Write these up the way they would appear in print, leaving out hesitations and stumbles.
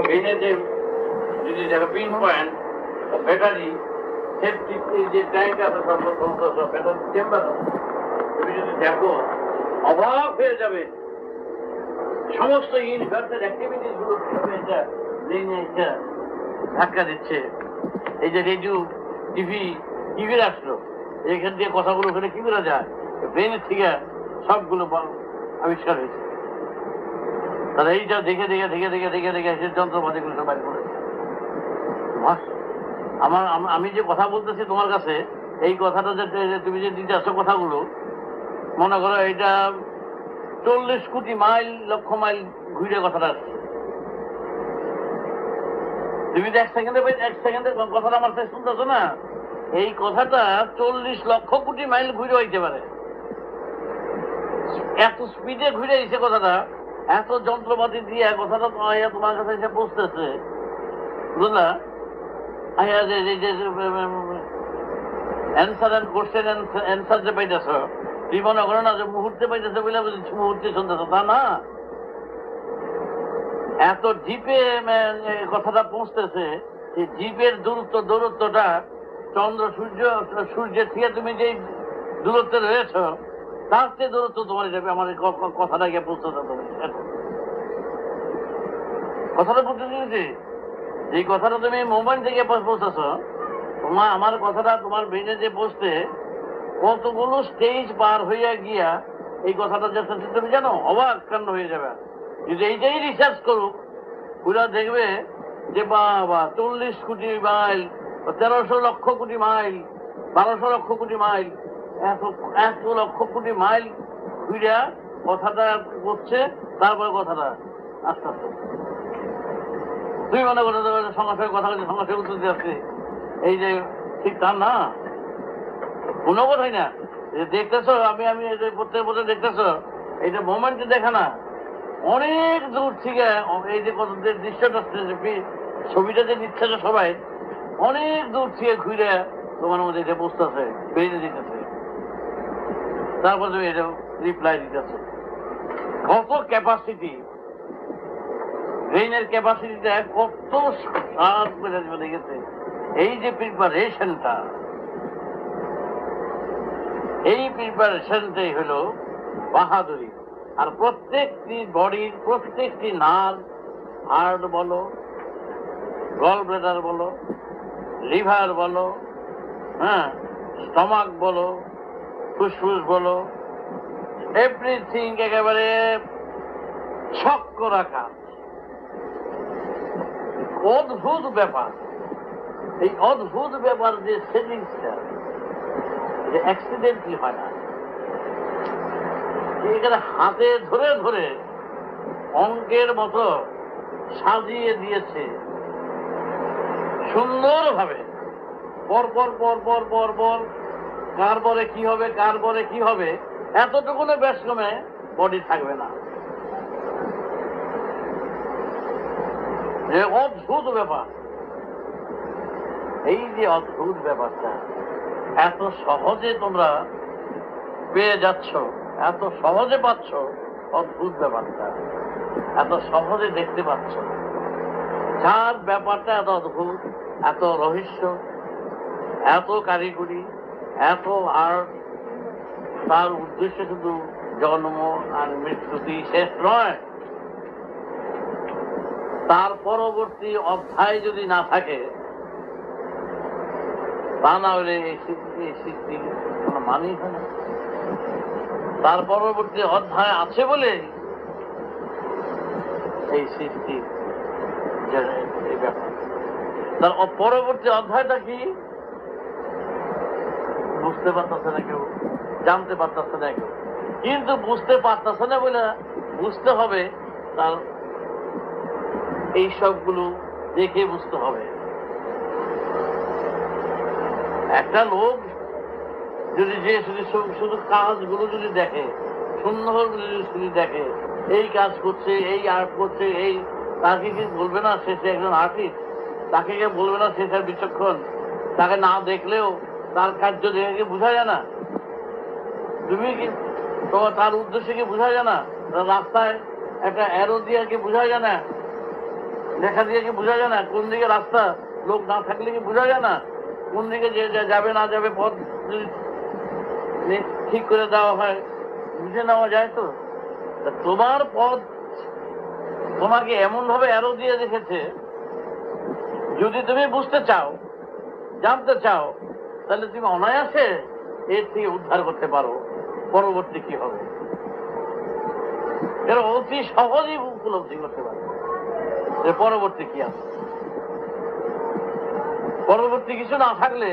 ব্রেনে যদি দেখো পিন পয়েন্ট ব্যাটারি সেফটি যে ট্যাঙ্ক আছে ব্যাটারি চেম্বার তুমি যদি দেখো অবাক হয়ে যাবে সমস্ত ইউনিভার্সাল অ্যাক্টিভিটিস গুলো এটা ব্রেনে এটা ধাক্কা দিচ্ছে। এই যে রেডিও টিভি আসলো এখান দিয়ে কথাগুলো ওখানে কি করা যায় ব্রেনের থেকে সবগুলো আবিষ্কার হয়েছে। তাহলে এইটা দেখে দেখে দেখে দেখে দেখে দেখে সে যন্ত্রপাতিগুলো সব বাইর করে আমি যে কথা বলতেছি তোমার কাছে এই কথাটা যে তুমি যে দিতে আসছো কথাগুলো মনে করো এটা 40 কোটি মাইল লক্ষ মাইল ঘুরে কথাটা আসছে। তুমি তো এক সেকেন্ডে কথাটা আমার কাছে শুনতেছো না, এই কথাটা 40 লক্ষ কোটি মাইল ঘুরে হইতে পারে। এত স্পিডে ঘুরে এসে কথাটা, এত যন্ত্রপাতি দিয়ে কথাটা তোমার কাছে এসে পৌঁছতেছে, বুঝলা? অ্যান্সার অ্যান্ড কোশ্চেন অ্যান্সার যে পাইতেছ তুই মনে করো না যে মুহূর্তে পাইতেছে বলে মুহূর্তে শুনতেছ, তা না। এত ডিপে কথাটা পৌঁছতেছে, এই ডিপের দূরত্বটা সূর্যের থেকে তুমি যে দূরত্বে রয়েছ তার চেয়ে দূরত্ব তোমার যাবে আমার কথাটা গিয়ে পৌঁছতে হবে। কথাটা বুঝতে দিয়েছি, যে কথাটা তুমি মোবাইল থেকে পৌঁছাছ, আমার কথাটা তোমার ব্রেনে যে পৌঁছতে কতগুলো স্টেজ পার হইয়া গিয়া এই কথাটা যাচ্ছে তুমি জানো, অবাক কাণ্ড হয়ে যাবে। যদি এইটাই রিসার্চ করুক ওরা দেখবে যে বাবা 40 কোটি mile, 1300 lakh crore mile, 1200 lakh crore mile, এত লক্ষ কোটি মাইল ঘুরিয়া কথাটা করছে, তারপরে কথাটা আস্তে আস্তে তুমি মনে করো সঙ্গে সঙ্গে কথা বলছে, সঙ্গে সঙ্গে উত্তর দিয়ে আসছে। এই যে ঠিক তা না, কোনো কথাই না। দেখতেছ আমি প্রত্যেক বছর দেখতেছ, এইটা মোমেন্টে দেখা না, অনেক দূর থেকে এই যে কত দৃশ্যটা ছবিটা যে নিচ্ছে সবাই অনেক দূর থেকে ঘুরে তোমার মধ্যে এটা বসতেছে, বেরিয়ে দিতেছে, তারপর তুমি এটা রিপ্লাই দিতেছে। কত ক্যাপাসিটি, ব্রেইনের ক্যাপাসিটিটা কত সাত করে চলে গেছে। এই যে প্রিপারেশনটা, এই প্রিপারেশনটাই হলো বাহাদুরি। আর প্রত্যেকটি বডির প্রত্যেকটি নার্ভ, হার্ট বলো, গল ব্লাডার বলো, লিভার বলো, হ্যাঁ, স্টমাক বলো, ফুসফুস বলো, এভরিথিং একেবারে ছক্ক রাখা। অদ্ভুত ব্যাপার, এই অদ্ভুত ব্যাপার যে সেটিংসটা অ্যাক্সিডেন্টলি হয় না। এখানে হাতে ধরে ধরে অঙ্কের মতো সাজিয়ে দিয়েছে সুন্দরভাবে, পরপর পরপর পরপর কার পরে কি হবে, কার পরে কি হবে, এতটুকুনে বেশ কমে বডি থাকবে না। অদ্ভুত ব্যাপার, এই যে অদ্ভুত ব্যাপারটা এত সহজে তোমরা পেয়ে যাচ্ছ, এত সহজে পাচ্ছ, অদ্ভুত ব্যাপারটা এত সহজে দেখতে পাচ্ছ, যার ব্যাপারটা এত অদ্ভুত, এত রহস্য, এত কারিগরি, এত আর্ট, তার উদ্দেশ্য শুধু জন্ম আর মৃত্যুটি শেষ নয়, তার পরবর্তী অধ্যায় যদি না থাকে, তা না হলে এই সৃষ্টির কোনো মানেই হয় না। তার পরবর্তী অধ্যায় আছে বলে এই সৃষ্টির এই ব্যাপার। তার পরবর্তী অধ্যায়টা কি বুঝতে পারতেছে না কেউ, জানতে পারতেছে না কেউ, কিন্তু বুঝতে পারতেছে না বলে বুঝতে হবে, তার এই সবগুলো দেখে বুঝতে হবে। একটা লোক যদি যে শুধু কাজগুলো যদি দেখে, সুন্দরগুলো যদি দেখে, এই কাজ করছে, এই আর্ট করছে, এই তাকে কি বলবে না সে একজন আর্টিস্ট? তাকে কে বলবে না সে তার বিচক্ষণ? তাকে না দেখলেও তার কার্য দেখে বোঝা যায় না? তুমি কি তোমার তার উদ্দেশ্যে কি বোঝা যায় না? রাস্তায় একটা অ্যারো দিয়ে কি বোঝা যায় না? লেখা দিয়ে কি বোঝা যায় না কোন দিকে রাস্তা? লোক না থাকলে কি বোঝা যায় না কোন দিকে যে যাবে না যাবে? পথ যদি ঠিক করে দেওয়া হয় বুঝে নেওয়া যায়। তো তোমার পথ তোমাকে এমন ভাবে অ্যারো দিয়ে রেখেছে, যদি তুমি বুঝতে চাও, জানতে চাও, তাহলে তুমি অনায়াসে এর থেকে উদ্ধার করতে পারো পরবর্তী কি হবে। এরা অতি সহজেই উপলব্ধি করতে পারে যে পরবর্তী কি আছে। পরবর্তী কিছু না থাকলে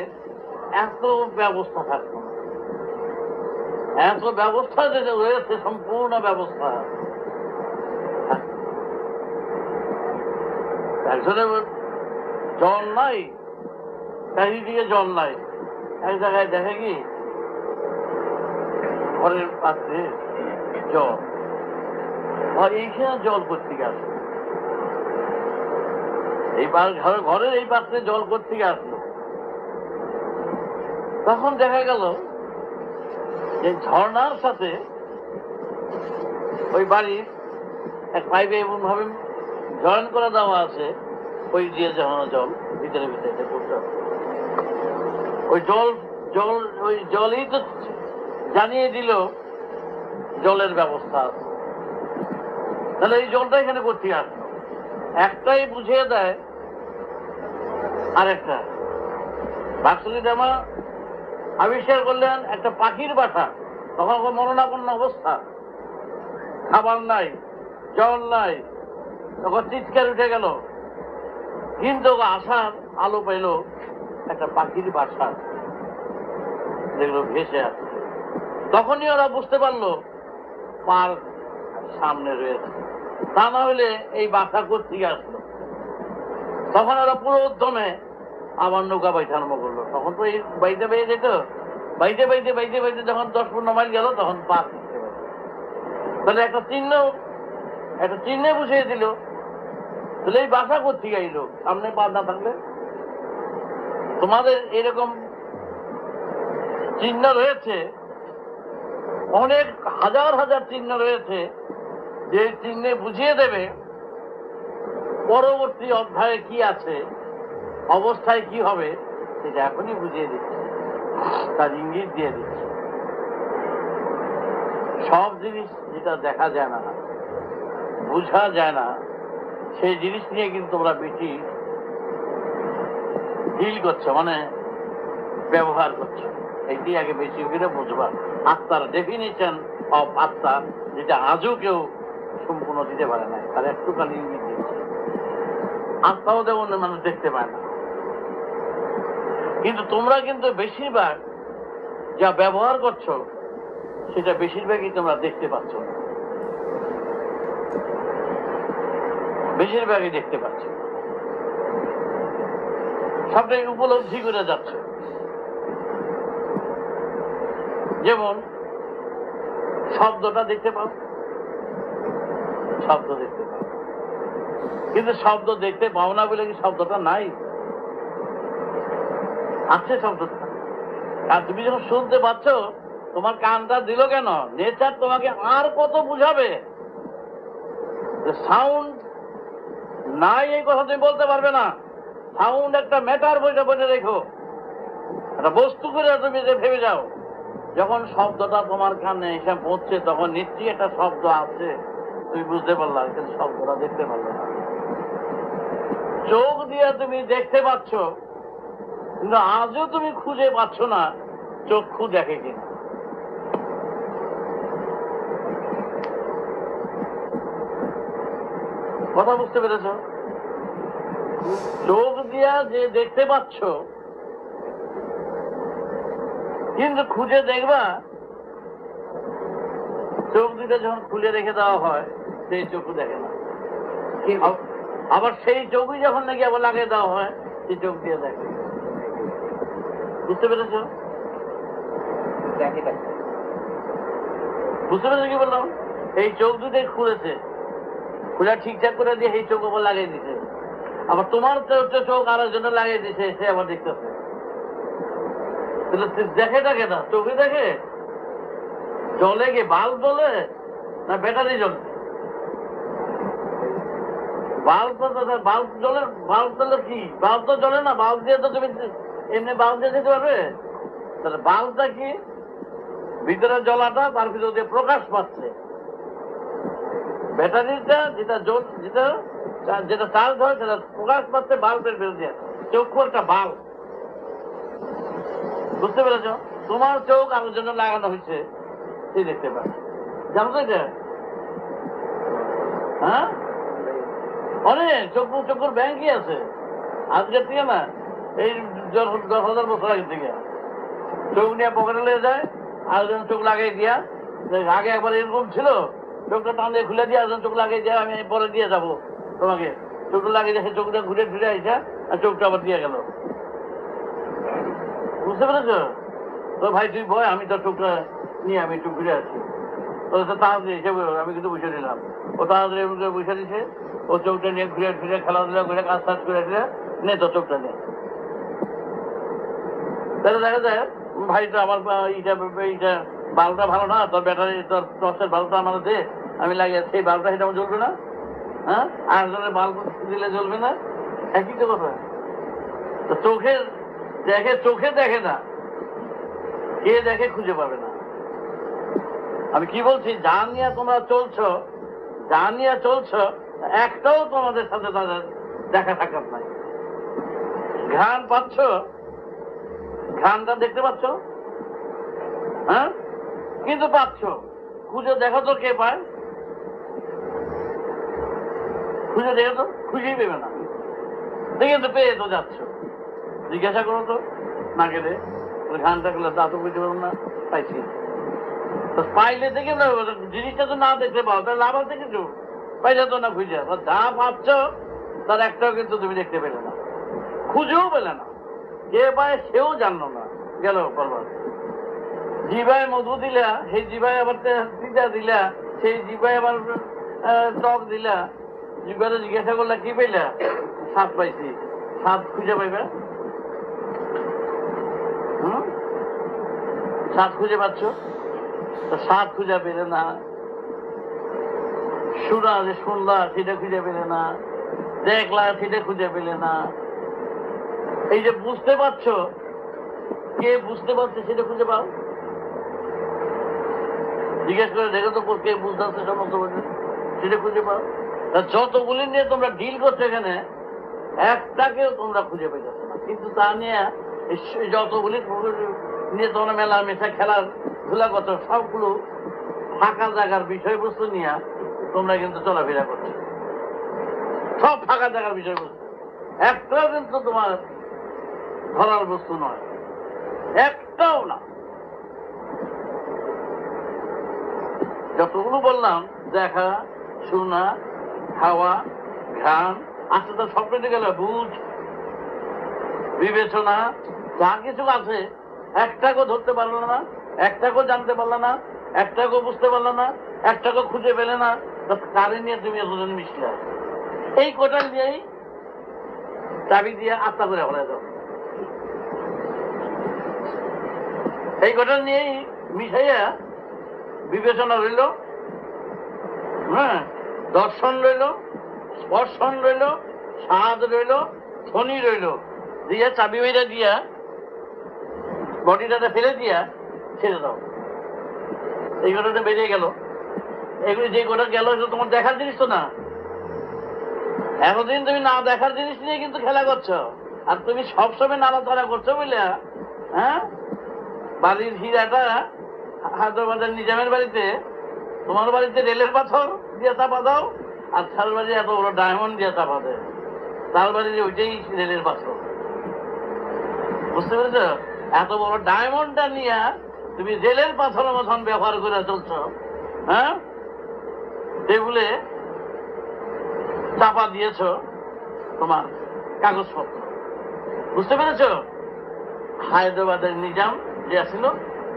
এত ব্যবস্থা থাকতো না। এত ব্যবস্থা যে রয়েছে, সম্পূর্ণ ব্যবস্থা। একজনের জল নাই, চারিদিকে জল নাই, এক জায়গায় দেখে কি ঘরের পাত্রে জল, এইখানে জল কোত্থেকে আসলো? এইবার ঘরের এই পাত্রে জল কোত্থেকে আসলো? তখন দেখা গেল যে ঝর্ণার সাথে ওই বাড়ির এক পাইপে এমন ভাবে জয়েন করে দেওয়া আছে, ওই দিয়ে ঝর্ণা জল ভিতরে ভিতরে পড়তে হবে। ওই ওই জলই তো জানিয়ে দিল জলের ব্যবস্থা আছে। তাহলে এই জলটা এখানে করতে আসলো, একটাই বুঝিয়ে দেয় আরেকটা। ভাস্কর জামা আবিষ্কার করলেন একটা পাখির বাসা, তখন মরণাপন্ন অবস্থা, খাবার নাই, জল নাই, তখন চিৎকার উঠে গেল। কিন্তু আসার আলো পেল একটা পাখির বাসা, যেগুলো ভেসে আসছে। তখনই ওরা বুঝতে পারলো পার সামনে রয়েছে, তা না হলে এই বাসা কোত্থেকে আসলো। তখন ওরা পুরো উদ্যমে আবার নৌকা বাইতে আরম্ভ করলো। তখন তো এই বাইতে বেয়ে যেত, বাইতে বাইতে বাইতে বাইতে যখন 10-15 মাইল গেল তখন পার করতে পারল। তাহলে একটা চিহ্নে বুঝিয়ে দিল। তাহলে এই বাসা কোত্থেকে আইলো সামনে পার না থাকলে? তোমাদের এরকম চিহ্ন রয়েছে, অনেক হাজার হাজার চিহ্ন রয়েছে, যে চিহ্নে বুঝিয়ে দেবে পরবর্তী অধ্যায়ে কি আছে, অবস্থায় কি হবে, সেটা এখনই বুঝিয়ে দিচ্ছে, তার ইঙ্গিত দিয়ে দিচ্ছে। সব জিনিস যেটা দেখা যায় না, বুঝা যায় না, সেই জিনিস নিয়ে কিন্তু তোমরা বেশি ডিল করছো, মানে ব্যবহার করছো। এটি আগে বেশি করে বুঝবা। আত্মার ডেফিনিশন অফ আত্মা, যেটা আজও কেউ সম্পূর্ণ দিতে পারে না, তার একটুখানি ইঙ্গিত দিচ্ছে। আত্মাও যেমন মানুষ দেখতে পায় না, কিন্তু তোমরা কিন্তু বেশিরভাগ যা ব্যবহার করছো সেটা বেশিরভাগই তোমরা দেখতে পাচ্ছ না, বেশিরভাগই দেখতে পাচ্ছ, সবটাই উপলব্ধি করে যাচ্ছে। যেমন শব্দটা দেখতে পাও, শব্দ দেখতে পাও, কিন্তু শব্দ দেখতে পাও না বলে কি শব্দটা নাই? আছে শব্দটা। আর তুমি যখন শুনতে পাচ্ছ, তোমার কানটা দিল কেন? নেচার তোমাকে আর কত বুঝাবে যে সাউন্ড নাই, এই কথা তুমি বলতে পারবে না। সাউন্ড একটা ম্যাটার, বইটা বলে রেখো, একটা বস্তু করে তুমি যে ভেবে যাও। যখন শব্দটা তোমার কানে এসে পৌঁছছে, তখন নিশ্চয়ই একটা শব্দ আছে, তুমি বুঝতে পারলা, কিন্তু শব্দটা দেখতে পারলে না। চোখ দিয়ে তুমি দেখতে পাচ্ছ, কিন্তু আজও তুমি খুঁজে পাচ্ছ না চক্ষু দেখে কিনা। কথা বুঝতে পেরেছ? চোখ দিয়া যে দেখতে পাচ্ছ, কিন্তু খুঁজে দেখবা, চোখ দুটা যখন খুলে রেখে দেওয়া হয়, সেই চোখও দেখে না। আবার সেই চোখই যখন নাকি আবার লাগিয়ে দেওয়া হয়, সেই চোখ দিয়ে দেখে। বুঝতে পেরেছ? বুঝতে পেরেছ কি বললাম? এই চোখ দুটাই খুলেছে, খুলে ঠিকঠাক করে দিয়ে এই চোখ আবার লাগিয়ে দিছে। আবার তোমার চোখ আরেকজনে লাগিয়ে দিছে, সে আবার দেখতেছে। দেখে দেখে না, চোখে দেখে। জলে কি বাল্ব জ্বলে না ব্যাটারি জ্বলে? বাল্ব তো বাল্ব জ্বলে, বাল্ব জ্বলে কি, বাল্ব তো জ্বলে না, বাল্ব দিয়ে তো তুমি এমনি বাল্ব দিয়ে দিতে পারবে? তাহলে বাল্বটা কি, ভিতরে জ্বলাটা তার ভিতর দিয়ে প্রকাশ পাচ্ছে। ব্যাটারিটা যেটা যেটা যেটা চার্জ হয় সেটা প্রকাশ পাচ্ছে বাল্বের ভিতর দিয়ে। চক্ষু একটা বাল্ব, বুঝতে পেরেছ? তোমার চোখ আলোর জন্য লাগানো হয়েছে, সেই দেখতে পাবে, জানো তো এটা? হ্যাঁ, অনেক চক্ষুর ব্যাংকই আছে আজকের থেকে না, এই 10,000 বছর আগে থেকে। চোখ নিয়ে পকেটে লেগে যায়, আরেকজন চোখ লাগাই দিয়া, আগে একবার এরকম ছিল, চোখটা টান দিয়ে খুলে দিয়ে আরেকজন চোখ লাগাই দিয়া, আমি পরে দিয়ে যাবো তোমাকে, চোখটা লাগিয়ে দিয়ে চোখটা ঘুরে ফিরে আইসা আর চোখটা আবার দিয়ে গেল, বুঝতে পেরেছ? তো ভাই তুই ভয়, আমি তোর চোখটা নিয়ে আমি একটু ঘুরে আছি। তো তাড়াতাড়ি হিসেবে আমি কিন্তু বুঝে নিলাম, ও তাড়াতাড়ি বুঝে দিছে, ও চোখটা নিয়ে ঘুরে ফিরে খেলাধুলা করে কাজ টাজ করে দিলে নে তোর চোখটা নিয়ে। তাহলে দেখা যায় ভাই তো আমার এইটা বাল্বটা ভালো না, তোর ব্যাটারি তোর টর্চের বাল্বটা আমার দে, আমি লাগিয়ে সেই বাল্বটা সেটা আমার জ্বলবে না, হ্যাঁ, আর জনের বাল্ব দিলে জ্বলবে না, একই তো কথা। তো চোখে দেখে না, কে দেখে খুঁজে পাবে না। আমি কি বলছি, যা নিয়ে তোমরা চলছো একটাও তোমাদের সাথে তাদের দেখা সাক্ষাৎ নাই। ঘ্রাণ পাচ্ছ, ঘ্রাণটা দেখতে পাচ্ছ, হ্যাঁ, কিন্তু পাচ্ছ, খুঁজে দেখো তো কে পায়, খুঁজে দেখো তো, খুঁজেই পেবে না, কিন্তু পেয়ে তো যাচ্ছ। জিজ্ঞাসা করো তো না গেলে, ঘ্রাণটা গেলে তা তো বুঝতে পারবো না, পাইছি। পাইলে দেখে জিনিসটা তো না দেখতে পাও, তাহলে লাভ আছে কিছু? পাইলে তো না খুঁজে, যা ভাবছ তার একটাও কিন্তু তুমি দেখতে পেলে না, খুঁজেও পেলে না, কে পায় সেও জানলো না, গেল বরবাদ। জিভায় মধু দিলা, সেই জিভায় আবার তিতা দিলা, সেই জিভায় আবার টক দিলা, জিভাতে জিজ্ঞাসা করলা কি পাইলা? স্বাদ পাইছি, স্বাদ খুঁজে পাইবে? স্বাদ খুঁজে পাচ্ছ? স্বাদ খুঁজে পেলে না, শুনা যে শুনলা সেটা খুঁজে পেলে না, দেখলা সেটা খুঁজে পেলে না, এই যে বুঝতে পারছো, কে বুঝতে পারছে সেটা খুঁজে পাও? জিজ্ঞেস করে দেখো তো কে বুঝতে পারছে সমস্ত সেটা খুঁজে পাও। যতগুলি নিয়ে তোমরা ডিল করছো এখানে, একটাকেও তোমরা খুঁজে পেয়েছো না, কিন্তু তা নিয়ে যতগুলি নিয়ে তোমরা মেলা মেশা খেলার ধুলা করছো, সবগুলো ফাঁকা জায়গার বিষয়বস্তু নিয়ে তোমরা কিন্তু চলাফেরা করছো, সব ফাঁকা জায়গার বিষয়বস্তু, একটাও কিন্তু তোমার ধরার বস্তু নয়, একটাও না। যতগুলো বললাম, দেখা, শোনা, খাওয়া, ঘ্রাণ, আস্তে তো সব পেটে গেল, বুঝ, বিবেচনা, যা কিছু আছে একটাকেও ধরতে পারলো না, একটাকেও জানতে পারলো না, একটাকেও বুঝতে পারলো না, একটাকেও খুঁজে পেলে না। কারে নিয়ে তুমি এতজন মিশলে? এই কোটাল দিয়েই চাবি দিয়ে আত্মা করে ফেলে দাও, এই কোটাল নিয়েই মিশাইয়া বিবেচনা রইল, হ্যাঁ, দর্শন রইল, স্পর্শন রইল, স্বাদ রইল, ধ্বনি রইল, দিয়ে চাবি মেয়েটা দিয়া বডিটাতে ফেলে দিয়া ছেড়ে দাও, এই গোটাটা বেরিয়ে গেল। এগুলি যে গোটা গেল সেটা তোমার দেখার জিনিস তো না, এতদিন তুমি না দেখার জিনিস নিয়ে কিন্তু খেলা করছো, আর তুমি সবসময় নাড়াচাড়া করছো বুঝলে, হ্যাঁ, বাড়ির হীরাটা হায়দ্রাবাদের নিজামের বাড়িতে, তোমার বাড়িতে রেলের পাথর দিয়ে চাপা দাও, আর তার বাড়ি এত বড় ডায়মন্ড দিয়ে চাপা দেয়, তার বাড়িতে ওইটাই রেলের পাথর, বুঝতে পেরেছ? এত বড় ডায়মন্ডটা নিয়ে তুমি রেলের পাথরের মতন ব্যবহার করে চলছ, হ্যাঁ, টেবিলে চাপা দিয়েছ তোমার কাগজপত্র, বুঝতে পেরেছ? হায়দ্রাবাদের নিজাম যে আসছিল,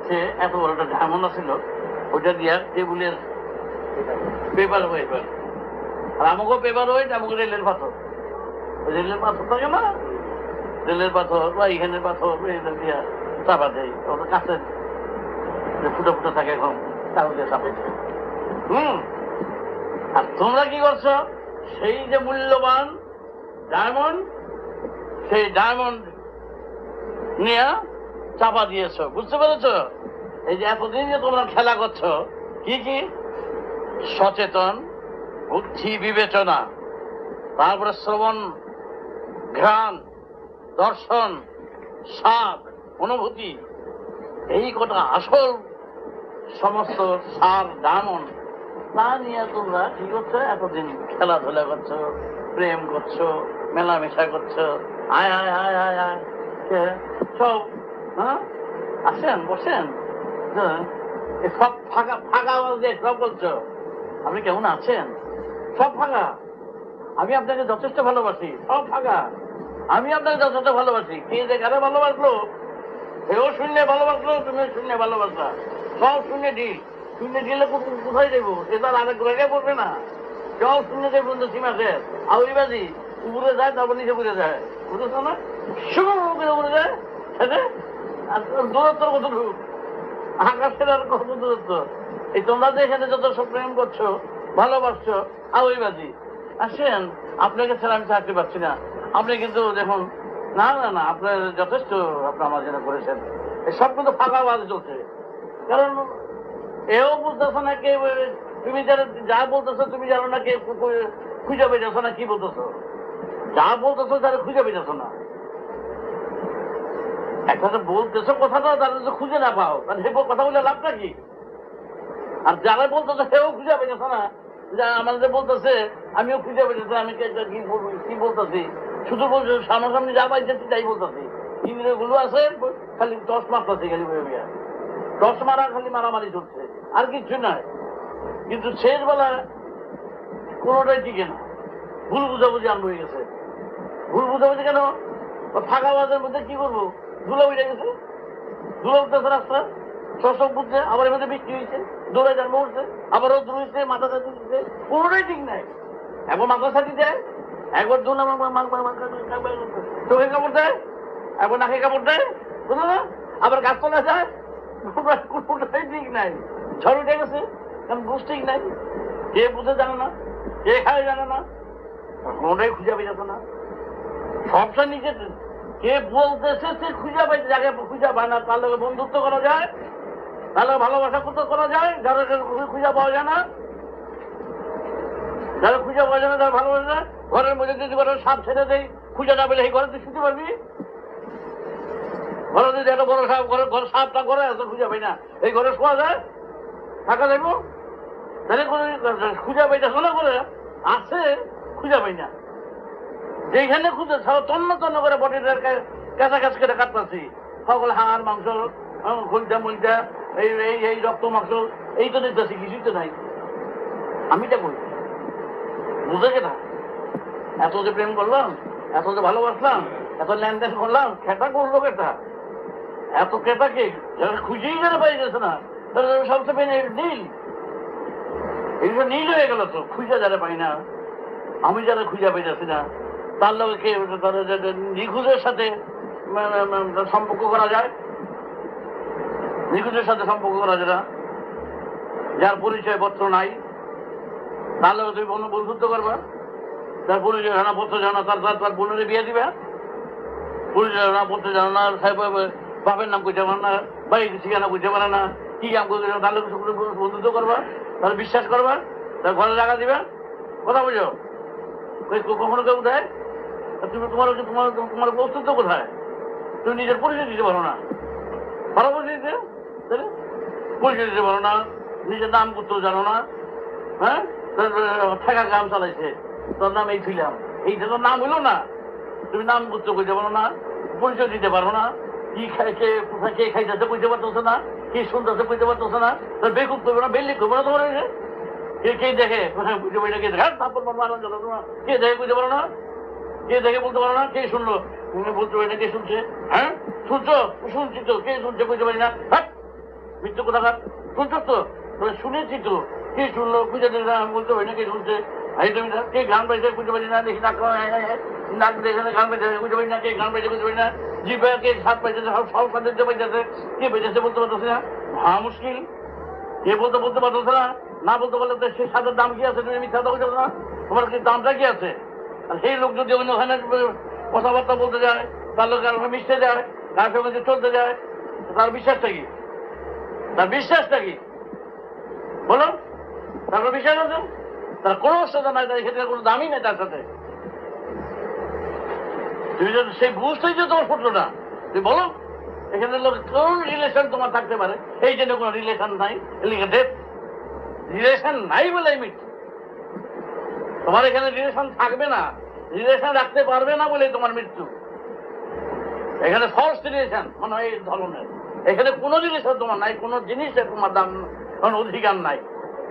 সে এত বড় একটা ডায়মন্ড আসছিল, ওইটা দিয়া টেবিলের পেপার হয়ে গেল, আর আমাকেও পেপার হয়ে আমাকে রেলের পাথর, রেলের পাথর থাকে না, রেলের পাথর বা এখানের পাথর দিয়া চাপা দেয়, ওটা কাছের ফুটো ফুটো থাকে, এখন কাগজ দিয়ে চাপা দেয়। আর তোমরা কি করছো? সেই যে মূল্যবান ডায়মন্ড, সেই ডায়মন্ড নিয়ে চাপা দিয়েছ, বুঝতে পেরেছ? এই যে এতদিন যে তোমরা খেলা করছো, কি কি সচেতন, বুদ্ধি, বিবেচনা, তারপরে শ্রবণ, ঘ্রাণ, দর্শন, স্বাদ, অনুভূতি, এই কটা আসল সমস্ত সার ডায়মন্ড, তা নিয়ে তোমরা কি করছো? এতদিন খেলাধুলা করছো, প্রেম করছো, মেলামেশা করছো, আয় আয় আয় আয় আয় সব। হ্যাঁ, আসেন, বসেন। সব ফাঁকা ফাঁকা আওয়াজ দিয়ে সব বলছো। আপনি কেমন আছেন? সব ফাঁকা। আমি আপনাকে যথেষ্ট ভালোবাসি, সব ফাঁকা। আমি আপনাকে যথেষ্ট ভালোবাসি। কে যে কারে ভালোবাসলো, এও শূন্য ভালোবাসলো, তুমিও শূন্য ভালোবাসলা, সব শূন্য ঢিল। শূন্য ঢিলে কোথায় দেবো? এ তার আরেক জায়গায় পড়বে না। সব শূন্য দেব বন্ধু, সীমা শেষ। আউরিবাজি উপরে যায়, তারপর নিচে পড়ে যায়, বুঝেছো না? শুরু উপরে যায়, দূরত্ব কতটুকু? আকাশের আর কত দূরত্ব? এই তোমরা যে এখানে যত সব প্রেম করছো, ভালোবাসছো, আউরিবাজি। আসেন, আপনাকে ছাড়া আমি চাকরি পাচ্ছি না। আপনি কিন্তু দেখুন, না না না, আপনার যথেষ্ট আপনি আমার জন্য করেছেন। সব কিন্তু ফাঁকা আওয়াজ চলছে। কারণ এও বুঝতেছো না কে, তুমি যা বলতেছো তুমি জানো না কে খুঁজে পেয়েছো না, কি বলতেছো? যা বলতেছো তারা খুঁজে পেয়েছো না। একটা বলতেছো কথাটা, তারা যদি খুঁজে না পাও, তাহলে সে কথা বলে লাভটা কি? আর যারা বলতেছে সেও খুঁজে পেয়েছো না, যা আমাদের বলতেছে আমিও খুঁজে পেয়েছি, আমি কি বলতেছি, শুধু বলছো সামনাসামনি যা পাইতেছি তাই বলতেছি। ইংরেজগুলো আছে খালি দশ মারতেছে, খালি দশ মারা, খালি মারামারি চলছে, আর কিচ্ছু নয়। কিন্তু শেষ বেলা কোনোটাই টিকে না। ভুল বুঝাবুঝি আরম্ভ হয়ে গেছে। ভুল বুঝাবুঝি কেন? ফাঁকা বাজারের মধ্যে কি করবো? ধুলো উঠে গেছে, ধুলো উঠতেছে রাস্তা, সব বুঝছে, আবার এর মধ্যে বৃষ্টি হয়েছে, দৌড়ে জন্ম উঠছে, আবার রোদ রয়েছে, মাথা ছাতি দিচ্ছে, কোনোটাই ঠিক নাই। একবার মাথা ছাতি দেয়, একবার ধুল চোখে কাপড় দেয়, একবার নাকে কাপড় দেয়, বুঝলো না? আবার গাছ তোলা যায়, কোনোটাই ঠিক নাই। ঝড় উঠে গেছে, কারণ বুঝ ঠিক নাই। কে বুঝে জানে না, কে খায় জানে না, কোনোটাই খুঁজে পেয়ে যেত না। সবটা নিজে কে বলতেছে সে খুঁজে পাইছে, যাকে খুঁজে পায় না তার লোকে বন্ধুত্ব করা যায়, তাহলে ভালোবাসা করা যায়। যারা খুঁজে পাওয়া যায় না, যারা খুঁজে পাওয়া যায় না তারা ভালোবাসা যায়। ঘরের মধ্যে যদি ঘরের সাপ ছেড়ে দেয়, খুঁজে না পেলে এই ঘরে তুই শুনতে পারবি? ঘরে যদি একটা বড় সাপ, ঘর সাপটা ঘরে আছে, খুঁজে পাই না, এই ঘরে শোয়া যায়, থাকা যাইব? তাহলে খুঁজে পাইটা শোনা করে আছে, খুঁজে পাই না। যেখানে খুঁজে তন্ন তন্ন করে বটিটার কাছাকাছি করে কাটতেছি, সকল হাড় মাংস, খলটা মলটা, এই রক্ত মাংস, এই তো দেখতেছি, কিছুই তো নাই। আমিটা করি বুঝে কেটা? এত যে প্রেম করলাম, এত যে ভালোবাসলাম, এত লেনদেন করলাম, খেটা করলো কেটা? এত ক্রেতাকে যারা খুঁজেই যারা পাই গেছে না, তারা সবচেয়ে নীল, এগুলো নীল হয়ে গেল তো। খুঁজে যারা পাই না, আমি যারা খুঁজে পাই যাচ্ছি না, তার লোকে নিখোঁজের সাথে সম্পর্ক করা যায়, নিখোঁজের সাথে সম্পর্ক করা যায় না। যার পরিচয় পত্র নাই, তার লোক তুমি বন্ধুত্ব করবা, তার পরিচয় জানা পত্র জানা, তার বোনের বিয়ে দিবে, পরিচয় জানা পত্র জানা না, বাপের নাম বুঝতে পারে না, বাড়ির ঠিকানা বুঝতে পারে না, কি কাম করতে, তার লোক বন্ধুত্ব করবা, তাহলে বিশ্বাস করবা, তার ঘরে জায়গা দিবে, কথা বুঝো? কখনো কেউ দেয়? তুমি তোমার অস্তিত্ব কোথায়? তুমি নিজের পরিচয় দিতে পারো না, ভালো পরিচয় দিতে, পরিচয় দিতে পারো না, নিজের নাম পত্র জানো না, হ্যাঁ? ঠেকা কাম চালাইছে, তোর নাম এই ছিলাম, এইটা তোর নাম হইলো না, তুমি নাম পত্র করতে পারো না, পরিচয় দিতে পারো না, কি খাই, কে কোথায় কে খাইতেছে বুঝতে পারতেছে না, কে শুনতেছে বুঝতে পারতেছে না, তোর বেকুব করবে না, বেল্লি করবে না, তোমার কে কে দেখে বুঝতে পারি না, কে দেখে তারপর কে দেখে বুঝতে পারো না, কে দেখে বলতে পারো না, কে শুনলো তুমি বলতে পারি না, কে শুনছে? হ্যাঁ শুনছো? শুনছি তো, কে শুনছে বুঝতে পারি না, হ্যাঁ মৃত্যু কোথাকার, শুনছো তো? শুনেছি তো, কে শুনলো বুঝতে পারি না, বলতে পারি না কে শুনছে। কে গান পাইছে বুঝতে পারি না, দেখি নাক নাক দেখে গান পাইছে বুঝতে পারি না, কে গান পাইছে বুঝতে পারি না, জিভে কে হাত পাইছে, সব সাহায্য পাইতেছে, কে বেঁচেছে বলতে পারতেছে না, হ্যাঁ মুশকিল, কে বলতে পারতেছে না, না বলতে পারলে তো সেই স্বাদের দাম কি আছে? তুমি মিথ্যা কথা বলছো না, তোমার কি দামটা কি আছে? আর সেই লোক যদি অন্যখানে কথাবার্তা বলতে যায়, তার লোক কারোর মিশতে যায়, কার সঙ্গে চলতে যায়, তার বিশ্বাসটা কি? তার বিশ্বাসটা কি বলো? তারপর বিশ্বাস আছে? তার কোনো অস্বতা নাই, তার ক্ষেত্রে কোনো দামই নেই তার সাথে। তুমি যদি সেই বুঝতেই যে তোমার ফুটলো না, তুমি বলো এখানে লোক কোন রিলেশন তোমার থাকতে পারে? এই জন্য কোনো রিলেশন নাই, ডেথ রিলেশন নাই বলে মিথ্যা। তোমার এখানে রিলেশন থাকবে না, রিলেশন রাখতে পারবে না বলে তোমার মৃত্যু। এখানে ফলস রিলেশন মানে এই ধরনের, এখানে কোনো রিলেশন তোমার নাই, কোনো জিনিসের তোমার দাম অধিকার নাই।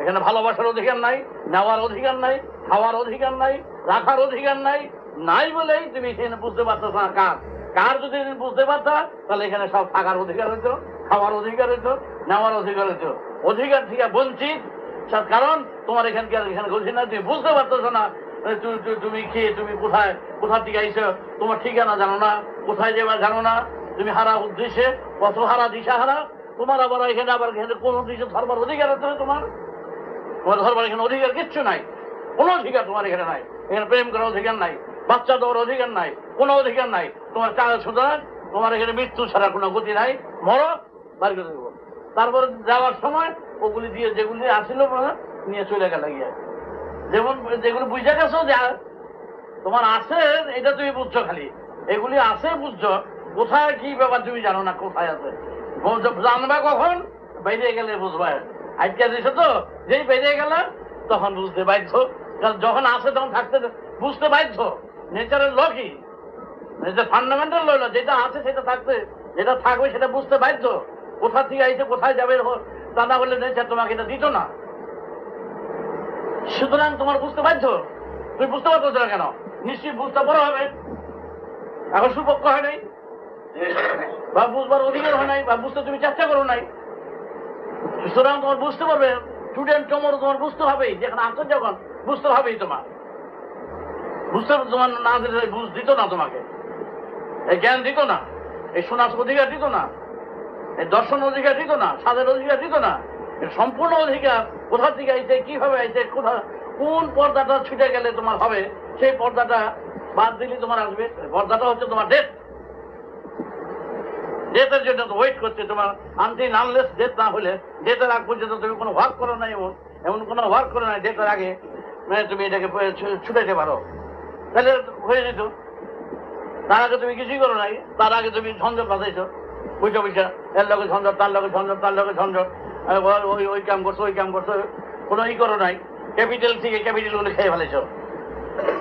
এখানে ভালোবাসার অধিকার নাই, নেওয়ার অধিকার নাই, খাওয়ার অধিকার নাই, রাখার অধিকার নাই, নাই বলেই তুমি এখানে বুঝতে পারছো না কার। কার যদি বুঝতে পারতা তাহলে এখানে সব থাকার অধিকার হইতো, খাওয়ার অধিকার হইতো, নেওয়ার অধিকার হইতো। অধিকার থেকে বঞ্চিত, কারণ তোমার এখানকার এখানে বলছি না, তুমি বুঝতে পারতেছো না তুমি কে, তুমি কোথায়, কোথা থেকে আইছো, তোমার ঠিকানা জানো না, কোথায় যাবা জানো না, তুমি হারা উদ্দেশ্যে, পথ হারা, দিশা হারা। তোমার আবার এখানে কোন দিশে ধরবার অধিকার আছে তোমার? তোমার ধরবার এখানে অধিকার কিচ্ছু নাই, কোনো অধিকার তোমার এখানে নাই। এখানে প্রেম করার অধিকার নাই, বাচ্চা দেওয়ার অধিকার নাই, কোনো অধিকার নাই। তোমার চাল সুতরাং তোমার এখানে মৃত্যু ছাড়া কোনো গতি নাই, মরো বাড়ি করে দেবো। তারপরে যাওয়ার সময় ওগুলি দিয়ে যেগুলি আসিল নিয়ে চলে গেল গিয়ে, যেমন যেগুলো বুঝে গেছো যে তোমার আছে এটা তুমি বুঝছো, খালি এগুলি আছে বুঝছো, কোথায় কি ব্যাপার তুমি জানো না, কোথায় আছে জানবা কখন? বাইরে গেলে বুঝবা। আজকে দিছো তো, যেই বেরিয়ে গেলে তখন বুঝতে বাধ্য, কারণ যখন আসে তখন থাকতে বুঝতে বাধ্য। নেচারের ল কি, নেচার ফান্ডামেন্টাল ল, যেটা আছে সেটা থাকতে, যেটা থাকবে সেটা বুঝতে বাধ্য। কোথা থেকে আইছে কোথায় যাবে তা না বললে নেচার তোমাকে এটা দিত না। সুতরাং তোমার বুঝতে বাধ্য। তুমি বুঝতে পারছো না কেন? নিশ্চয়ই বুঝতে বড় হবে, এখন সুপক্ষ হয় নাই, বা বুঝবার অধিকার হয় নাই, বা বুঝতে তুমি চেষ্টা করো নাই। সুতরাং তোমার বুঝতে পারবে, স্টুডেন্ট তোমার বুঝতে হবেই, যেখানে আসো যখন বুঝতে হবেই তোমার। বুঝতে তোমার না দিলে বুঝ দিত না, তোমাকে এই জ্ঞান দিত না, এই শোনার অধিকার দিত না, এই দর্শন অধিকার দিত না, স্বাদের অধিকার দিত না। সম্পূর্ণ অধিকার কোথা থেকে আইছে, কিভাবে আইছে, কোথা কোন পর্দাটা ছুটে গেলে তোমার হবে, সেই পর্দাটা বাদ দিলে তোমার আসবে। পর্দাটা হচ্ছে তোমার ডেথ। ডেথের জন্য তো ওয়েট করছে তোমার, আনটিল আনলেস ডেথ না হলে, ডেথের আগ পর্যন্ত তুমি কোনো ওয়ার্ক করো নাই, এমন কোনো ওয়ার্ক করো নাই ডেথের আগে তুমি এটাকে ছুটাইতে পারো, তাহলে হয়ে যেত। তার আগে তুমি কিছুই করো নাই, তার আগে তুমি ঝঞ্ঝট বাঁধাইছো, বুঝছো বুঝছো, এর লগে ঝঞ্ঝট, তার লগে ঝঞ্ঝট, তার লগে ঝঞ্ঝট, ওই কাম করছো, ওই কাম করছো, কোনো ই করো নাই। ক্যাপিটাল থেকে ক্যাপিটাল গুলো খেয়ে ফেলেছো,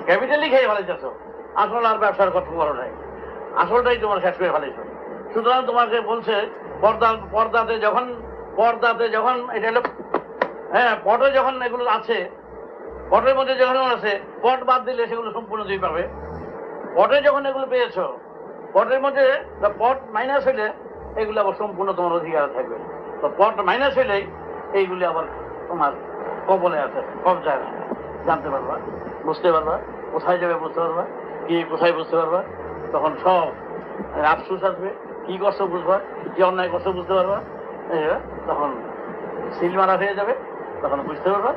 ক্যাপিটালই খেয়ে ফেলেছো, আসল আর ব্যবসার কথা করো নাই, আসলটাই তোমার শেষ করে ফেলেছো। সুতরাং তোমাকে বলছে পর্দাতে যখন এটা হলো, হ্যাঁ পটে যখন এগুলো আছে, পটের মধ্যে যখন আছে, পট বাদ দিলে সেগুলো সম্পূর্ণ তুমি পাবে। পটে যখন এগুলো পেয়েছো, পটের মধ্যে পট মাইনাস হইলে এগুলো আবার সম্পূর্ণ তোমার অধিকার থাকবে। তো পট মাইনাস হইলেই এইগুলি আবার তোমার কবলে আছে, কবজায় আছে, জানতে পারবা, বুঝতে পারবা, কোথায় যাবে বুঝতে পারবা, কি কোথায় বুঝতে পারবা। তখন সব আফসুস আসবে, কি করছো বুঝবা, কি অন্যায় করছো বুঝতে পারবা, তখন সিল মারা হয়ে যাবে, তখন বুঝতে পারবা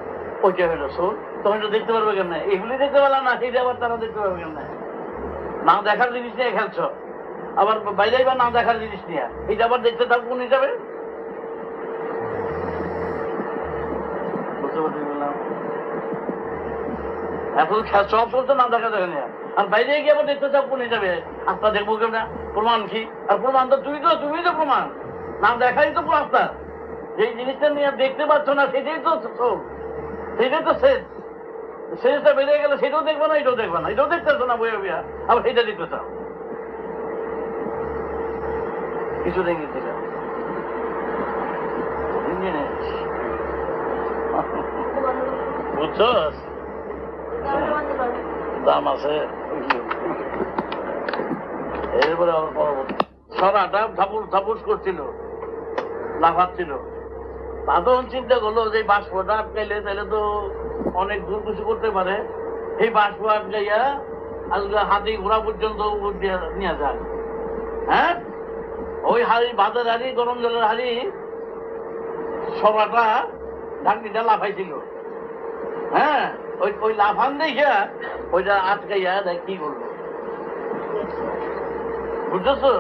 ওইটা হইলো সোল। তখন তো দেখতে পারবে কেন? এগুলি দেখতে পারলাম না, সেইটা আবার তারা দেখতে পারবে কেন? না দেখার জিনিস নিয়ে খেলছ, আবার বাইরে বা না দেখার জিনিস নিয়ে, এইটা আবার দেখতে থাকবো কোন হিসাবে? বুঝতে পারছি বললাম, এখন সব চলছে না দেখা দেখা নিয়ে, আর বাইরে গিয়ে আবার দেখতে চাও কোন হিসাবে? আস্থা দেখবো কেমন? প্রমাণ কি? আর প্রমাণ তো তুমি তো প্রমাণ, না দেখাই তো আস্থা। যেই জিনিসটা নিয়ে দেখতে পাচ্ছ না সেটাই তো চোখ, সেটাই তো শেষ। শেষটা বেরিয়ে গেলে সেটাও দেখবো না, এটাও দেখবো না, এটাও দেখতেছো না বইয়া বইয়া, আবার সেটা দেখতে চাও। কিছু দেখেছিলাম বুঝছো, দাম আছে। এরপরে আবার পরবর্তী সরাটা থাপুস করছিল, লাফাচ্ছিল। সাধারণ চিন্তা করলো যে বাষ্পটা আটকাইলে তাহলে তো অনেক দূর কিছু করতে পারে, এই বাষ্প আটকাইয়া আজকে হাতি ঘোড়া পর্যন্ত নিয়ে যায়। হ্যাঁ, ওই হাড়ি, ভাতের হাড়ি, গরম জলের হাড়ি, সরাটা ঢাকনিটা লাফাইছিল, হ্যাঁ ওই ওই লাফান দেখা ওইটা আটকাইয়া দেখ কি করলো, বুঝতেছো?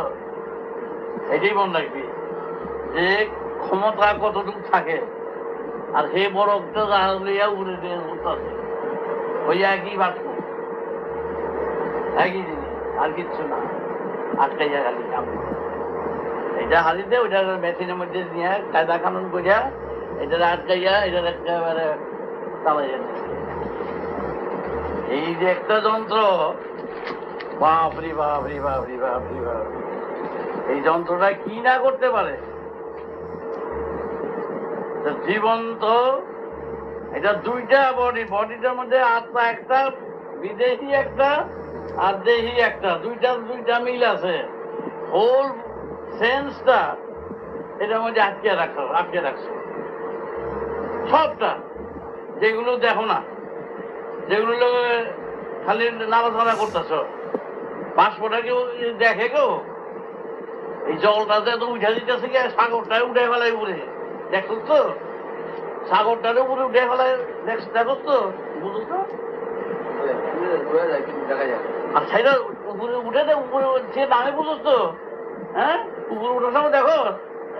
এটাই মনে রাখবি যে ক্ষমতা কতটুকু থাকে, আর সে বড় একটা জাহাজ লইয়া উড়ে দিয়ে উঠতেছে, ওই একই বাক্য, একই জিনিস, আর কিচ্ছু না, আটকাইয়া খালি কাম। এটা হারিতে ওইটা মেশিনের মধ্যে নিয়ে কায়দা কানুন করিয়া এটা আটকাইয়া এটা একেবারে চালাইয়া। এই যে একটা যন্ত্র, বাপরি বাপরি বাপরি বাপরি বাপ, এই যন্ত্রটা কি না করতে পারে। জীবন্ত এটা দুইটা বডি, বডিটার মধ্যে আত্মা একটা, বিদেশি একটা আর দেহি একটা, দুইটা মিল আছে। হোল সেন্সটা এটার মধ্যে আটকে রাখছে সবটা, যেগুলো দেখো না, যেগুলো খালি নাড়াচাড়া করতেছ, বাষ্পটা কেউ দেখে কেউ? এই জলটাতে তো উঠে দিতেছে কি, সাগরটায় উঠে ফেলাই উপরে, দেখো তো? সাগরটার উপরে উঠে ফেলায় দেখো তো, বুঝো তো? আর সেটা উপরে উঠে দেয়, উপরে সে দামে বুঝো তো? হ্যাঁ, উপরে উঠার সময় দেখো,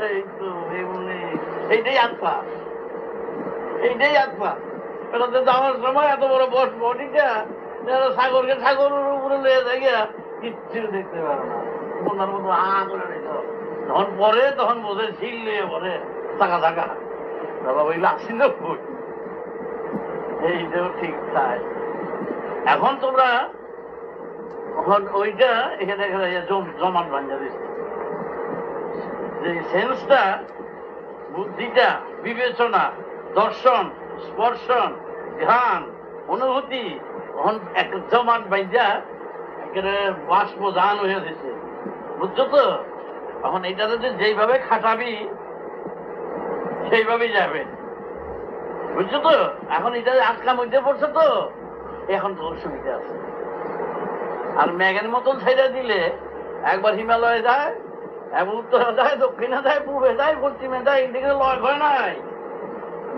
এই তো এইটাই আত্মা, এইটাই আত্মা। এটাতে যাওয়ার সময় এত বড় বডিটা সাগরের উপরে লয়ে যায় গিয়া কিচ্ছু দেখতে পারো না, মনের মতো করে রেখো। যখন পরে তখন বোঝে ঝিল নিয়ে পরে থাকা বাবা ওই লাগছিল ফুট, এইটাও ঠিক তাই। এখন তোমরা ওইটা এখানে জমান ভাঞ্জা দিচ্ছে, যে সেন্সটা, বুদ্ধিটা, বিবেচনা, দর্শন, স্পর্শন, ধ্যান, অনুভূতি একটা জমান ভাঞ্জা একেবারে বাষ্প জান হয়ে দিচ্ছে, বুঝছো তো? এখন এইটাতে যেইভাবে খাটাবি সেইভাবেই যাবে, বুঝছো তো? এখন এটা আজকাল মধ্যে পড়ছে তো, এখন তোর সুবিধা আছে। আর ম্যাগের মতন ছেড়ে দিলে একবার হিমালয়ে যায়, এবং উত্তরে যায়, দক্ষিণে যায়, পূর্বে যায়, পশ্চিমে যায়, এদিকে লয় হয় নাই।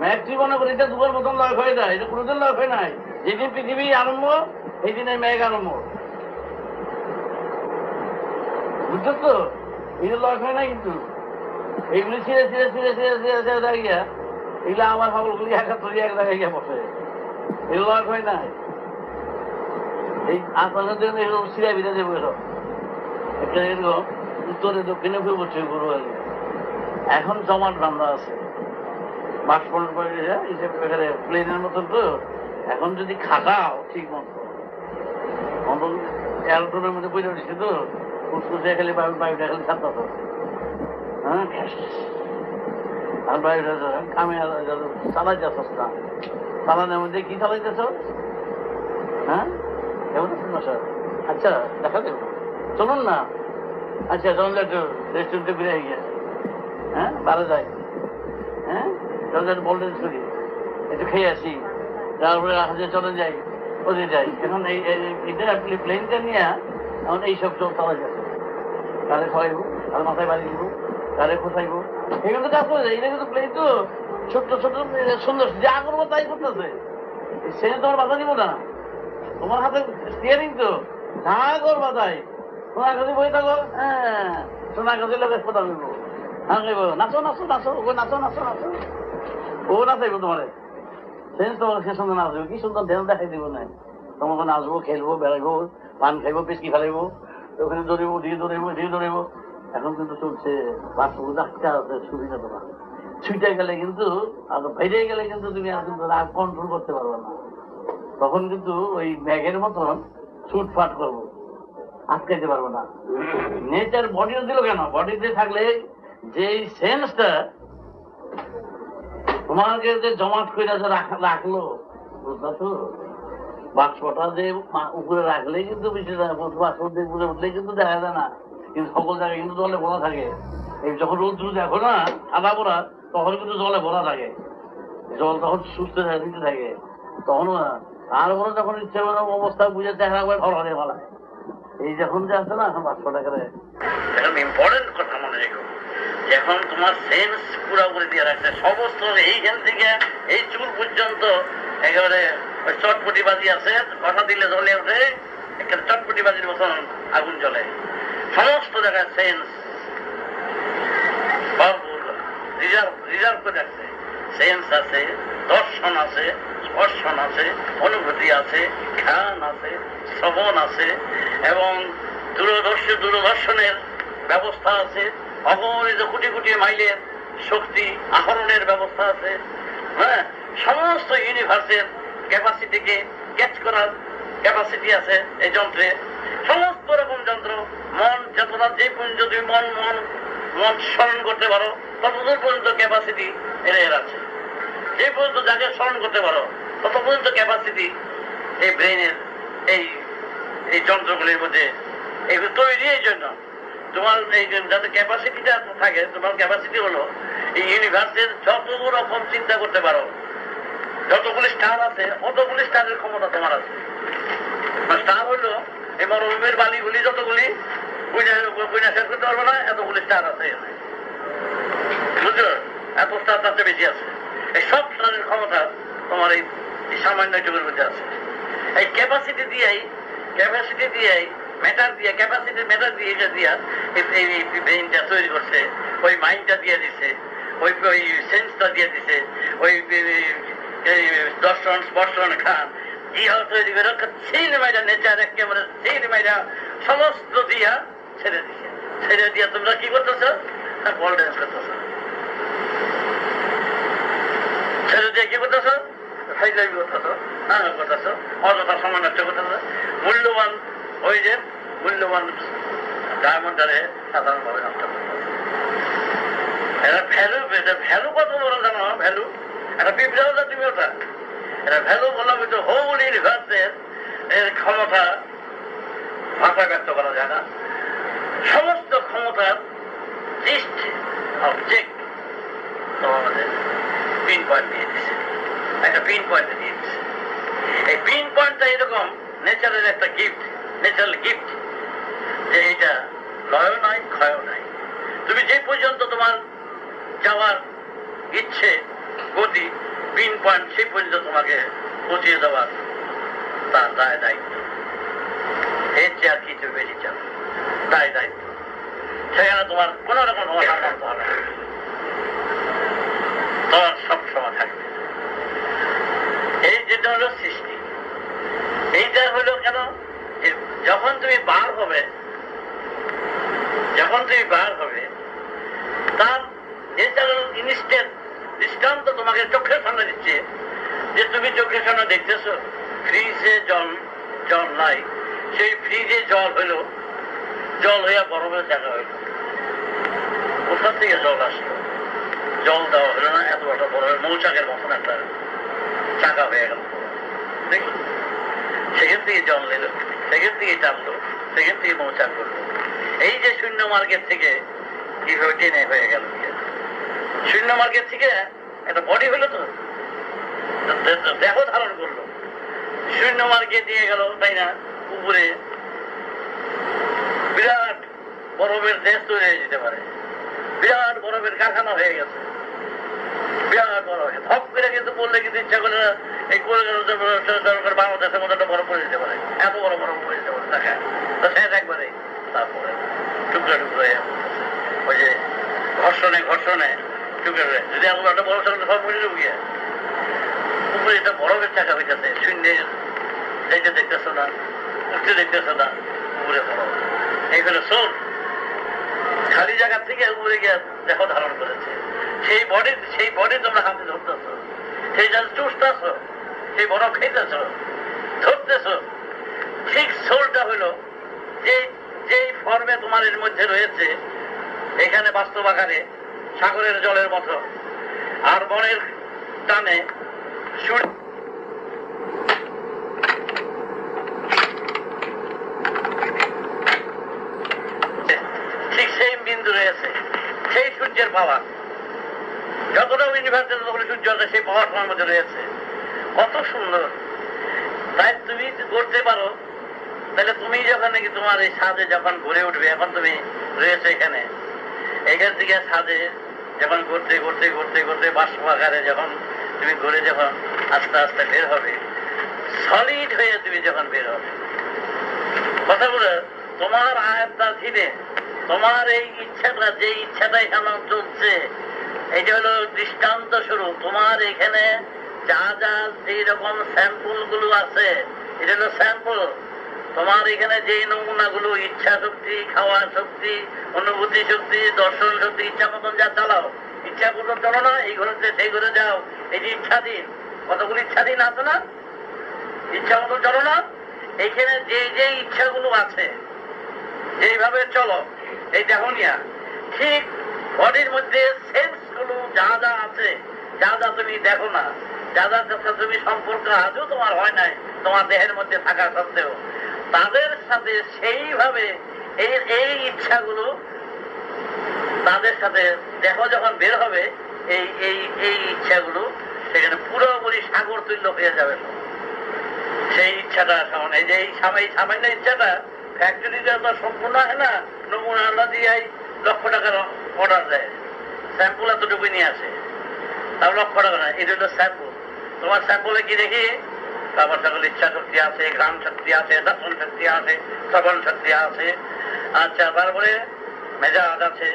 ম্যাগ জীবনে করে এটা দুবার মতন লয় হয়ে যায়, এটা কোনোদিন লয় হয় নাই। যেদিন পৃথিবী আরম্ভ সেই দিনে ম্যাগ আরম্ভ, বুঝছো তো? এটা লয় হয় না, কিন্তু এইগুলি ছিঁড়ে ছিঁড়ে ছিঁড়ে ছিঁড়ে ছিঁড়ে ছিঁড়ে দেখিয়া এগুলো আমার সকলগুলি এক জায়গায় গিয়ে বসে, এগুলো লয় হয় নাই। এই আপনাদের জন্য এরকম সিরিয়া বিদা দেবো, এসব একটা এরকম উত্তরে দক্ষিণে ঘুরে বসছে গুরু। এখন জমাট বান্ধা আছে, বাষ্পন করে এখানে প্লেনের মতন তো। এখন যদি খাটাও ঠিক মতো, এয়ারোপ্লেনের মধ্যে বইটা দিচ্ছে তো, ফুসফুসে খালি বায়ুটা খালি ছাড়তা তো, হ্যাঁ, আর বায়ুটা কামে চালাইতেছ না, চালানোর মধ্যে কি চালাইতেছ? হ্যাঁ, কেমন আছেন স্যার? আচ্ছা, দেখা দেব, চলুন না। আচ্ছা, চলুন একটু রেস্টুরেন্টে ফিরে গিয়ে, হ্যাঁ, ভালো যায়, হ্যাঁ, চলুন একটু বললেন করি, একটু খেয়ে আসি, তারপরে চলে যাই, ওদের যাই। এখন এইটা প্লেনটা নিয়ে এখন এইসব চোখ চালা যাচ্ছে, কারে খাওয়াইবো, কার মাথায় বাড়ি দিব, কারে খোঁচাইবো, এখানে তো কাজ করে যায়। এটা কিন্তু প্লেন তো ছোট্ট ছোট্ট সুন্দর, যা করবো তাই করতেছে, সে তোমার বাধা দিব না, তোমার হাতে স্টিয়ারিং তো, যা করবা তাই। সোনা কাজে বই থাকো, হ্যাঁ, সোনা কাজে লোক কথা বলবো, হ্যাঁ, নাচো নাচো নাচো, ও নাচো নাচো নাচো, ও নাচাইবো তোমার, সে তোমার সে সঙ্গে নাচবে, কি সুন্দর ধ্যান দেখাই দিব না, তোমাকে নাচবো, খেলবো, বেড়াইবো, পান খাইবো, পেশকি ফেলাইবো, ওখানে দৌড়িবো, দিয়ে দৌড়াইবো। এখন কিন্তু চলছে বাচ্চাগুলো ডাক্তার আছে, সুবিধা তোমার ছুটে গেলে কিন্তু, আর বাইরে গেলে কিন্তু তুমি আর কিন্তু রাগ কন্ট্রোল করতে পারবে না, তখন কিন্তু ওই ম্যাগের মতন ছুটফাট করবো, আটকাইতে পারবো না। নেচার বডিও দিল কেন? বডিতে থাকলে যে সেন্সটা তোমাকে যে জমাট করে রাখলো, বুঝলা তো? বাক্সটা যে উপরে রাখলেই কিন্তু বাক্স উপরে উঠলেই কিন্তু দেখা যায় না, কিন্তু সকল জায়গায় কিন্তু জলে ভরা থাকে। এই যখন রোদ্র দেখো না আধা ভরা, তখন কিন্তু জলে ভরা থাকে, জল তখন সুস্থ দিতে থাকে, তখন তারপরে যখন ইচ্ছে অবস্থা বুঝে দেখা করে ঘর হয়ে বলা। এই যখন যে আছে না এখন 500 টাকা, এখন ইম্পর্টেন্ট কথা মনে রেখো, এখন তোমার সেন্স পুরোপুরি দিয়ে রাখছে সমস্ত এইখান থেকে এই চুল পর্যন্ত একেবারে চটপটিবাজি আছে, কথা দিলে জ্বলে ওঠে, একেবারে চটপটিবাজির মতন আগুন জ্বলে। সমস্ত জায়গায় সেন্স রিজার্ভ করে রাখছে। সেন্স আছে, দর্শন আছে, স্পর্শন আছে, অনুভূতি আছে, জ্ঞান আছে, শ্রবণ আছে, এবং দূরদর্শনের ব্যবস্থা আছে, অগণিত কোটি কোটি মাইলের শক্তি আহরণের ব্যবস্থা আছে। হ্যাঁ, সমস্ত ইউনিভার্সের ক্যাপাসিটিকে ক্যাচ করার ক্যাপাসিটি আছে এই যন্ত্রে। সমস্ত রকম যন্ত্র, মন যতটা যে পর্যন্ত তুমি মন মন মন স্মরণ করতে পারো ততদূর পর্যন্ত ক্যাপাসিটি এর আছে। যে পর্যন্ত যাকে স্মরণ করতে পারো তত পর্যন্ত ক্যাপাসিটি এই ব্রেনের এই এই যন্ত্রগুলির মধ্যে এগুলো তৈরি। এই জন্য তোমার এই যাতে ক্যাপাসিটিটা থাকে, তোমার ক্যাপাসিটি হলো এই ইউনিভার্সের যত রকম চিন্তা করতে পারো, যতগুলি স্টার আছে অতগুলি স্টারের ক্ষমতা তোমার আছে। স্টার হলো এই মরুভূমির বালিগুলি যতগুলি বুঝা শেষ করতে পারবো না, এতগুলি স্টার আছে, বুঝলো? এত স্টার তার চেয়ে বেশি আছে। এই সব স্টারের ক্ষমতা তোমার এই সামান্য যুগের মধ্যে আছে। এই ক্যাপাসিটি দিয়েই ম্যাটার দিয়ে ম্যাটার দিয়ে এটা দিয়া এই ব্রেইনটা তৈরি করছে, ওই মাইন্ডটা দিয়ে দিছে, ওই সেন্সটা দিয়ে দিছে, ওই দর্শন স্পর্শন খান ইহা তৈরি করে সিনেমাইটা নেচার একেবারে সিনেমাইটা সমস্ত দিয়া ছেড়ে দিছে। ছেড়ে দিয়া তোমরা কি করতেছ? বল ড্যান্স করতেছ। ছেড়ে দিয়ে কি করতেছ? ফাইজলামি করতেছ, করতেছ, অযথা সময় নষ্ট করতেছ। মূল্যবান ওই যে মূল্যবান ডায়মন্ডারে সাধারণভাবে নষ্ট করতেছ। এটা ভ্যালু কত বড় জানো? ভ্যালু একটা পিঁপড়াও যা তুমি ওটা, এটা ভ্যালু বললাম তো হোল ইউনিভার্সের এর ক্ষমতা ভাষায় ব্যক্ত করা যায় না। সমস্ত ক্ষমতার লিস্ট অবজেক্ট তোমাদের পিন পয়েন্ট দিয়ে দিচ্ছে, একটা পিন পয়েন্ট দিয়ে দিচ্ছে। এই পিন পয়েন্টটা এরকম নেচারের একটা গিফট, ন্যাচারাল গিফট, যে এটা লয়ও নাই ক্ষয়ও নাই। তুমি যে পর্যন্ত তোমার যাওয়ার ইচ্ছে গতি পিন পয়েন্ট সেই পর্যন্ত তোমাকে পৌঁছিয়ে দেওয়ার তার দায় দায়িত্ব। এর চেয়ে আর কিছু বেশি চাও দায় দায়িত্ব। সেখানে তোমার কোন রকম তোমার আনন্দ হবে না, তোমার সব সময় থাকবে। এই যেটা হলো সৃষ্টি, এইটা হলো কেন যখন তুমি বার হবে তার ইনস্ট্যান্ট দৃষ্টান্ত তোমাকে চোখের সামনে দিচ্ছে, যে তুমি চোখের সামনে দেখতেছো ফ্রিজে জল নাই, সেই ফ্রিজে জল হইল, জল হইয়া বরফের জায়গা হইল। কোথা থেকে জল আসলো? জল দেওয়া হলো না, এত বড় বরফের মৌচাকের মতন একটা চাকা হয়ে গেল। দেখুন, সেখান থেকে জল নিল, সেখান থেকে টানলো, সেখান থেকে মৌচাক করলো। এই যে শূন্য মার্গের থেকে কিভাবে টেনে হয়ে গেল, শূন্য মার্গের থেকে একটা বডি হলো, তো দেহ ধারণ করলো, শূন্য মার্গে দিয়ে গেল, তাই না? উপরে বিরাট বরফের দেশ তৈরি হয়ে যেতে পারে, বিরাট বরফের কারখানা হয়ে গেছে, বিরাট বরফ ধপ করে কিন্তু বললে কিন্তু ইচ্ছা করে এই কলকাতা বাংলাদেশের মধ্যে একটা বরফ পড়ে যেতে পারে, এত বড় বরফ পড়ে যেতে পারে। দেখা তো শেষ একবারে, তারপরে টুকরা টুকরো ওই যে ঘর্ষণে টুকরে যদি এত একটা বরফ থাকলে সব পড়ে যাবো গিয়ে। উপরে এটা বরফের চাকা হইতেছে, শূন্যের যাইতে দেখতেছো না, উঠতে দেখতেছো না, উপরে বরফ। এই হলো সোল, খালি জায়গা থেকে উপরে গিয়ে দেহ ধারণ করেছে। সেই বডি তোমরা হাতে ধরতেছ, সেই জল চুষতেছ, সেই বরফ খেতেছ, ধরতেছ। ঠিক সোলটা হলো যেই ফর্মে তোমার এর মধ্যে রয়েছে, এখানে বাস্তব আকারে সাগরের জলের মতো, আর বনের টানে ঠিক সেই বিন্দু রয়েছে, সেই সূর্যের পাওয়ার যতটা ইউনিভার্সের যতগুলো সূর্য আছে সেই পাওয়ার তোমার মধ্যে রয়েছে। কত সুন্দর! তাই তুমি করতে পারো, তাহলে তুমি যখন নাকি তোমার এই সাজে যখন ঘুরে উঠবে, এখন তুমি রয়েছে এখানে, এখান থেকে ছাদে যখন ঘুরতে ঘুরতে ঘুরতে ঘুরতে বাষ্প আকারে যখন তুমি ঘুরে যখন আস্তে আস্তে বের হবে, সলিড হয়ে তুমি যখন বের হবে, কথা বলে তোমার আয়াতটা ধীরে, তোমার এই ইচ্ছাটা, যে ইচ্ছাটা এখানে চলছে, এটা হলো দৃষ্টান্ত স্বরূপ। তোমার এখানে যা যা যেই রকম স্যাম্পল গুলো আছে, এটা হলো স্যাম্পল। তোমার এখানে যে নমুনা গুলো, ইচ্ছা শক্তি, খাওয়া শক্তি, অনুভূতি শক্তি, দর্শন শক্তি, ইচ্ছা মতন যা চালাও, ইচ্ছা মতন চলো না, এই ঘরে সেই ঘরে যাও, এই যে ইচ্ছাধীন, কতগুলি ইচ্ছাধীন আছে না, ইচ্ছা মতন চলো না, এখানে যে যে ইচ্ছাগুলো আছে এইভাবে চলো, এই দেখো নিয়া ঠিক বডির মধ্যে সেন্স গুলো যা যা আছে, যা যা তুমি দেখো না, যা যা সাথে তুমি সম্পর্ক আজও তোমার হয় নাই তোমার দেহের মধ্যে থাকা সত্ত্বেও, তাদের সাথে সেইভাবে এই ইচ্ছাগুলো তাদের সাথে দেখো যখন বের হবে, এই ইচ্ছাগুলো সেখানে পুরোপুরি সাগর তুল্য হয়ে যাবে। সেই ইচ্ছাটা সামনে, এই যে এই সামান্য ইচ্ছাটা ফ্যাক্টরিতে তো সম্পূর্ণ হয় না, নমুনা আল্লাহ দিয়ে লক্ষ টাকার অর্ডার দেয়, স্যাম্পল এতটুকু নিয়ে আসে, তার লক্ষ টাকা না, এটা হলো স্যাম্পল। তোমার স্যাম্পলে কি দেখি, তারপর সকল ইচ্ছা শক্তি আছে, ঘ্রাণ শক্তি আছে, দর্শন শক্তি আছে, শ্রবণ শক্তি আছে, আচ্ছা তারপরে মেজাজ আছে,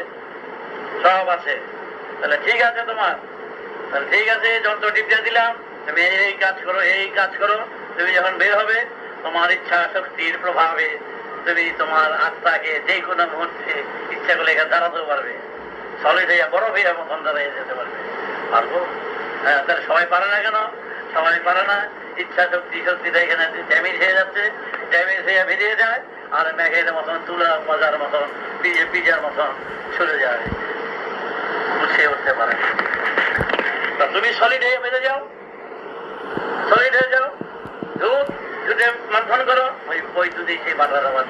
সব আছে। তাহলে ঠিক আছে তোমার, তাহলে ঠিক আছে, যন্ত্র টিপতে দিলাম, তুমি এই কাজ করো, এই কাজ করো, তুমি যখন বের হবে তোমার ইচ্ছা শক্তির প্রভাবে তুমি তোমার আত্মাকে যে কোনো মুহূর্তে ইচ্ছা করলে এখানে দাঁড়াতেও পারবে, সলিড হইয়া বড় হইয়া মতন দাঁড়িয়ে যেতে পারবে। পারবো? হ্যাঁ, তাহলে সবাই পারে না কেন? সবাই পারে না, ইচ্ছা শক্তিটা এখানে ড্যামেজ হয়ে যাচ্ছে, ড্যামেজ হয়ে বেরিয়ে যায়, আর মেঘের মতন তুলা মজার মতন পিজার মতন চলে যায়, গুছিয়ে উঠতে পারে। তা তুমি সলিড হয়ে বেঁধে যাও, সলিড হয়ে যাও, দুধে মন্থন করো, ওই দুধে সেই বাটার আওয়াজ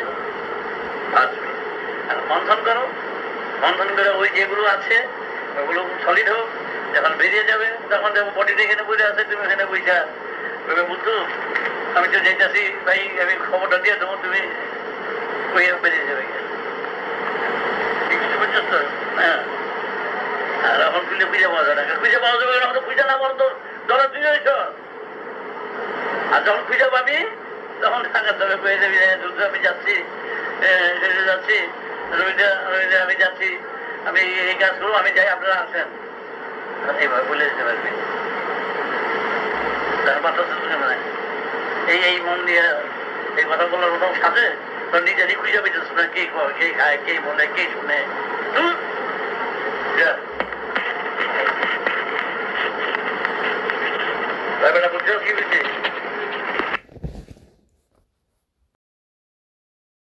আসবে, মন্থন করো, মন্থন করে ওই যেগুলো আছে ওগুলো সলিড হোক, যখন বেরিয়ে যাবে তখন দেখো বডিটা এখানে বসে আছে, তুমি এখানে বইসা বুঝছো আমি তো যেতেছি ভাই, আমি খবরটা দিয়ে দেবো, তুমি বেরিয়ে যাবে, বুঝছো তো? হ্যাঁ, আর এখন খুঁজে খুঁজে পাওয়া যায় না, খুঁজে পাওয়া যাবে না, খুঁজে না বলো তো জলে তুই হয়েছ, আর যখন খুঁজে পাবি তখন থাকার তবে পেয়ে যাবি, আমি যাচ্ছি, যাচ্ছি, আমি যাচ্ছি, আমি এই কাজ করবো, আমি যাই, আপনারা আসেন, এইভাবে বলে দিতে পারবি। এই মন দিয়ে এই কথা বলার ওটাও সাথে তোর নিজেরই খুঁজে পেতেছ না, কে কে খায়, কে বলে, কে শুনে, বুঝছো কি বুঝছি?